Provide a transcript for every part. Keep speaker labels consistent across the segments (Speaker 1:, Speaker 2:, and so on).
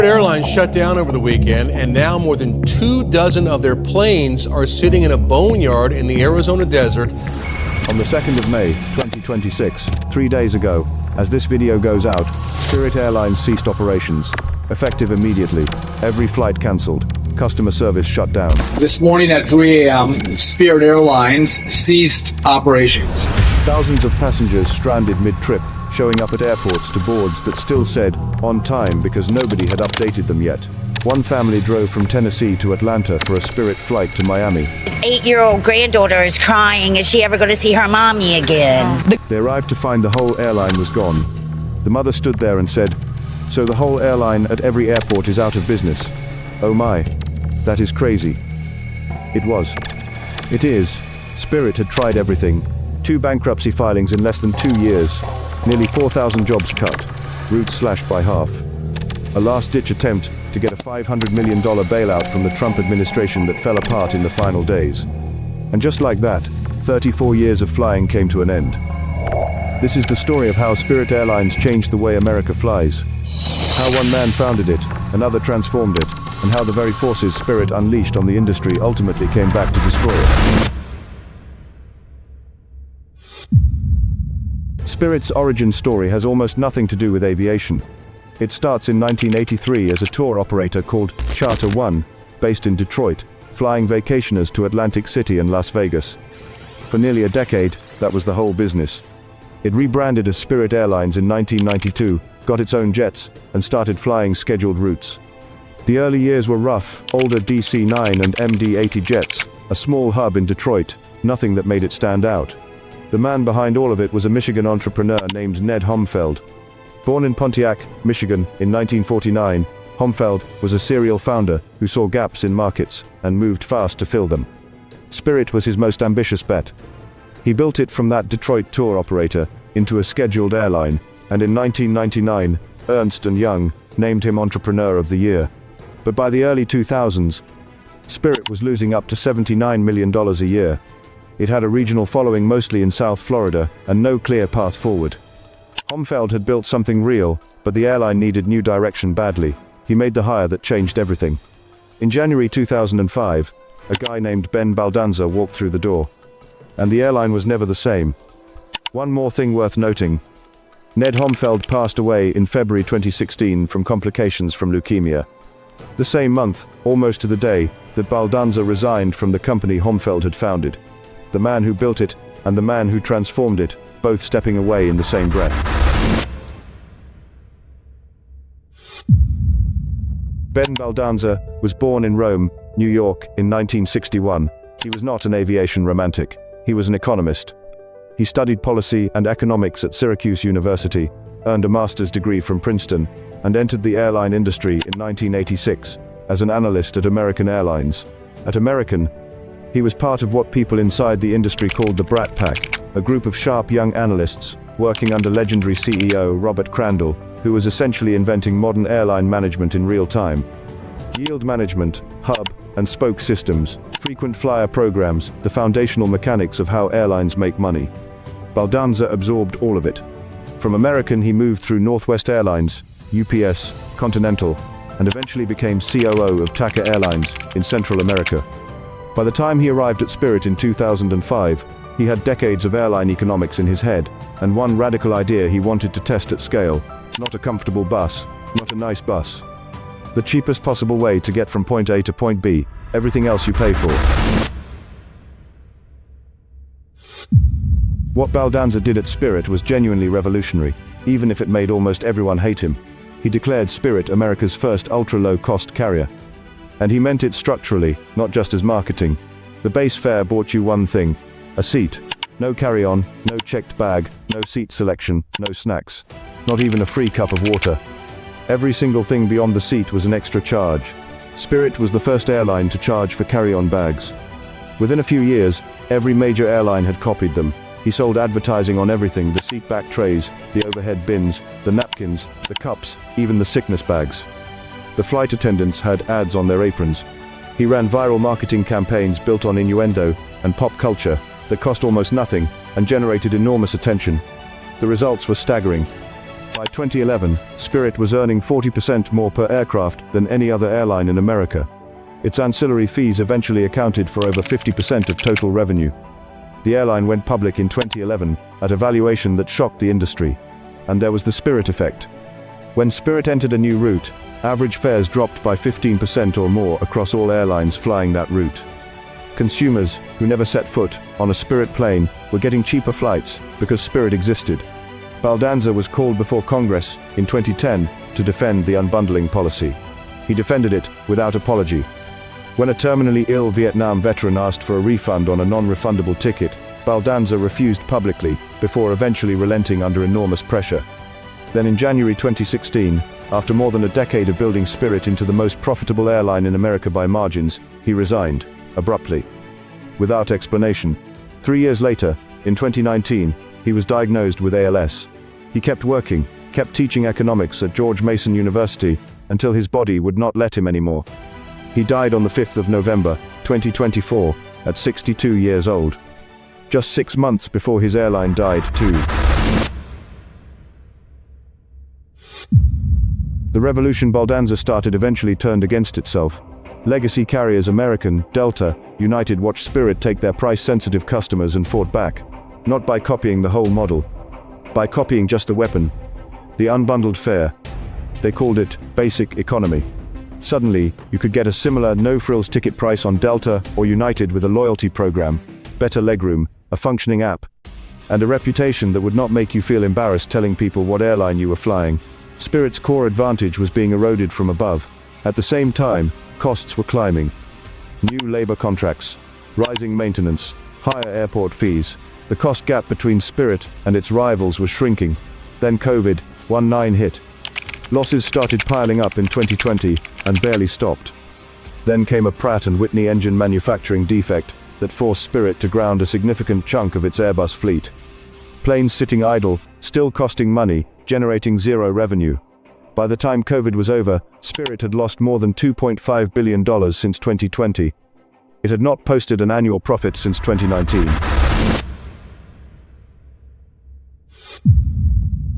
Speaker 1: Airlines shut down over the weekend, and now more than 24 of their planes are sitting in a boneyard in the Arizona desert.
Speaker 2: On the 2nd of May, 2026, 3 days ago, as this video goes out, Spirit Airlines ceased operations. Effective immediately. Every flight cancelled. Customer service shut down.
Speaker 3: This morning at 3 a.m., Spirit Airlines ceased operations.
Speaker 2: Thousands of passengers stranded mid-trip, showing up at airports to boards that still said, on time, because nobody had updated them yet. One family drove from Tennessee to Atlanta for a Spirit flight to Miami.
Speaker 4: 8-year-old granddaughter is crying. Is she ever going to see her mommy again?
Speaker 2: They arrived to find the whole airline was gone. The mother stood there and said, "So the whole airline at every airport is out of business. Oh my, that is crazy." It was. It is. Spirit had tried everything. 2 bankruptcy filings in less than 2 years. Nearly 4,000 jobs cut. Routes slashed by half. A last-ditch attempt to get a $500 million bailout from the Trump administration that fell apart in the final days. And just like that, 34 years of flying came to an end. This is the story of how Spirit Airlines changed the way America flies. How one man founded it, another transformed it, and how the very forces Spirit unleashed on the industry ultimately came back to destroy it. Spirit's origin story has almost nothing to do with aviation. It starts in 1983 as a tour operator called Charter One, based in Detroit, flying vacationers to Atlantic City and Las Vegas. For nearly a decade, that was the whole business. It rebranded as Spirit Airlines in 1992, got its own jets, and started flying scheduled routes. The early years were rough, older DC-9 and MD-80 jets, a small hub in Detroit, nothing that made it stand out. The man behind all of it was a Michigan entrepreneur named Ned Homfeld. Born in Pontiac, Michigan, in 1949, Homfeld was a serial founder who saw gaps in markets and moved fast to fill them. Spirit was his most ambitious bet. He built it from that Detroit tour operator into a scheduled airline, and in 1999, Ernst & Young named him Entrepreneur of the Year. But by the early 2000s, Spirit was losing up to $79 million a year. It had a regional following mostly in South Florida, and no clear path forward. Homfeld had built something real, but the airline needed new direction badly. He made the hire that changed everything. In January 2005, a guy named Ben Baldanza walked through the door. And the airline was never the same. One more thing worth noting. Ned Homfeld passed away in February 2016 from complications from leukemia. The same month, almost to the day, that Baldanza resigned from the company Homfeld had founded. The man who built it, and the man who transformed it, both stepping away in the same breath. Ben Baldanza was born in Rome, New York, in 1961. He was not an aviation romantic. He was an economist. He studied policy and economics at Syracuse University, earned a master's degree from Princeton, and entered the airline industry in 1986 as an analyst at American Airlines. At American, he was part of what people inside the industry called the Brat Pack, a group of sharp young analysts working under legendary CEO Robert Crandall, who was essentially inventing modern airline management in real time. Yield management, hub and spoke systems, frequent flyer programs, the foundational mechanics of how airlines make money. Baldanza absorbed all of it. From American, he moved through Northwest Airlines, UPS, Continental, and eventually became COO of TACA Airlines in Central America. By the time he arrived at Spirit in 2005, he had decades of airline economics in his head, and one radical idea he wanted to test at scale: not a comfortable bus, not a nice bus. The cheapest possible way to get from point A to point B, everything else you pay for. What Baldanza did at Spirit was genuinely revolutionary, even if it made almost everyone hate him. He declared Spirit America's first ultra-low-cost carrier. And he meant it structurally, not just as marketing. The base fare bought you one thing: a seat. No carry-on, no checked bag, no seat selection, no snacks. Not even a free cup of water. Every single thing beyond the seat was an extra charge. Spirit was the first airline to charge for carry-on bags. Within a few years, every major airline had copied them. He sold advertising on everything: the seat back trays, the overhead bins, the napkins, the cups, even the sickness bags. The flight attendants had ads on their aprons. He ran viral marketing campaigns built on innuendo and pop culture that cost almost nothing and generated enormous attention. The results were staggering. By 2011, Spirit was earning 40% more per aircraft than any other airline in America. Its ancillary fees eventually accounted for over 50% of total revenue. The airline went public in 2011 at a valuation that shocked the industry. And there was the Spirit effect. When Spirit entered a new route, average fares dropped by 15% or more across all airlines flying that route. Consumers who never set foot on a Spirit plane were getting cheaper flights because Spirit existed. Baldanza was called before Congress in 2010 to defend the unbundling policy. He defended it without apology. When a terminally ill Vietnam veteran asked for a refund on a non-refundable ticket, Baldanza refused publicly before eventually relenting under enormous pressure. Then in January 2016, after more than a decade of building Spirit into the most profitable airline in America by margins, he resigned, abruptly. Without explanation. 3 years later, in 2019, he was diagnosed with ALS. He kept working, kept teaching economics at George Mason University, until his body would not let him anymore. He died on the 5th of November, 2024, at 62 years old. Just 6 months before his airline died too. The revolution Baldanza started eventually turned against itself. Legacy carriers American, Delta, United watched Spirit take their price-sensitive customers and fought back. Not by copying the whole model. By copying just the weapon. The unbundled fare. They called it basic economy. Suddenly, you could get a similar no-frills ticket price on Delta or United with a loyalty program, better legroom, a functioning app, and a reputation that would not make you feel embarrassed telling people what airline you were flying. Spirit's core advantage was being eroded from above. At the same time, costs were climbing. New labor contracts, rising maintenance, higher airport fees. The cost gap between Spirit and its rivals was shrinking. Then COVID-19 hit. Losses started piling up in 2020 and barely stopped. Then came a Pratt & Whitney engine manufacturing defect that forced Spirit to ground a significant chunk of its Airbus fleet. Planes sitting idle, still costing money, generating zero revenue. By the time COVID was over, Spirit had lost more than $2.5 billion since 2020. It had not posted an annual profit since 2019.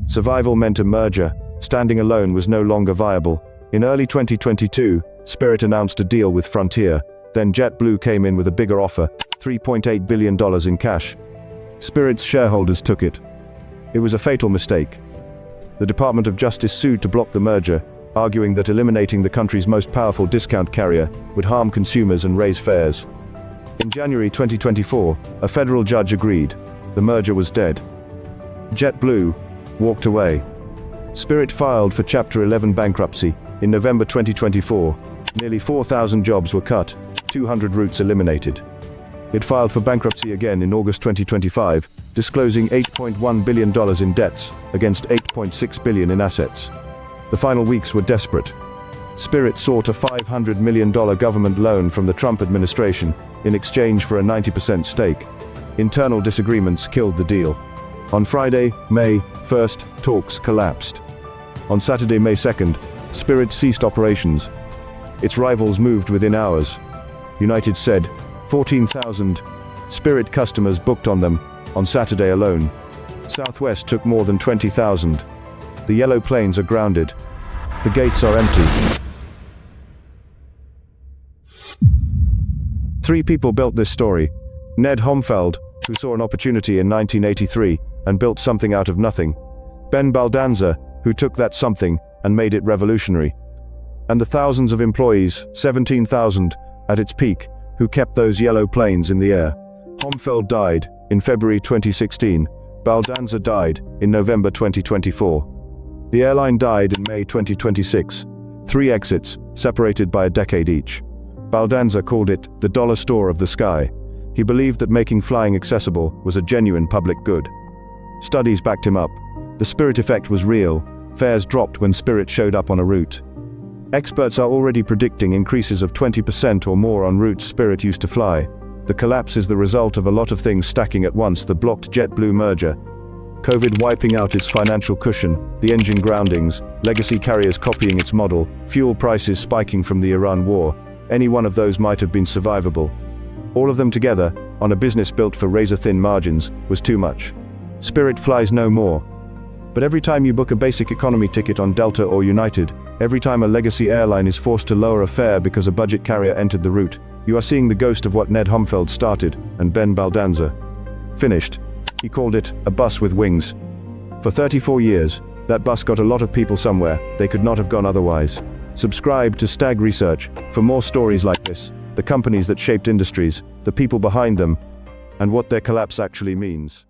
Speaker 2: Survival meant a merger. Standing alone was no longer viable. In early 2022, Spirit announced a deal with Frontier. Then JetBlue came in with a bigger offer, $3.8 billion in cash. Spirit's shareholders took it. It was a fatal mistake. The Department of Justice sued to block the merger, arguing that eliminating the country's most powerful discount carrier would harm consumers and raise fares. In January 2024, a federal judge agreed. The merger was dead. JetBlue walked away. Spirit filed for Chapter 11 bankruptcy. In November 2024, nearly 4,000 jobs were cut, 200 routes eliminated. It filed for bankruptcy again in August 2025, disclosing $8.1 billion in debts against $8.6 billion in assets. The final weeks were desperate. Spirit sought a $500 million government loan from the Trump administration in exchange for a 90% stake. Internal disagreements killed the deal. On Friday, May 1st, talks collapsed. On Saturday, May 2nd, Spirit ceased operations. Its rivals moved within hours. United said 14,000 Spirit customers booked on them on Saturday alone. Southwest took more than 20,000. The yellow planes are grounded. The gates are empty. 3 people built this story. Ned Homfeld, who saw an opportunity in 1983 and built something out of nothing. Ben Baldanza, who took that something and made it revolutionary. And the thousands of employees, 17,000, at its peak, who kept those yellow planes in the air. Homfeld died in February 2016. Baldanza died in November 2024. The airline died in May 2026. 3 exits, separated by a decade each. Baldanza called it the dollar store of the sky. He believed that making flying accessible was a genuine public good. Studies backed him up. The Spirit effect was real. Fares dropped when Spirit showed up on a route. Experts are already predicting increases of 20% or more on routes Spirit used to fly. The collapse is the result of a lot of things stacking at once: the blocked JetBlue merger, COVID wiping out its financial cushion, the engine groundings, legacy carriers copying its model, fuel prices spiking from the Iran war. Any one of those might have been survivable. All of them together, on a business built for razor-thin margins, was too much. Spirit flies no more. But every time you book a basic economy ticket on Delta or United, every time a legacy airline is forced to lower a fare because a budget carrier entered the route, you are seeing the ghost of what Ned Humfeld started and Ben Baldanza finished. He called it a bus with wings. For 34 years, that bus got a lot of people somewhere they could not have gone otherwise. Subscribe to Stag Research for more stories like this, the companies that shaped industries, the people behind them, and what their collapse actually means.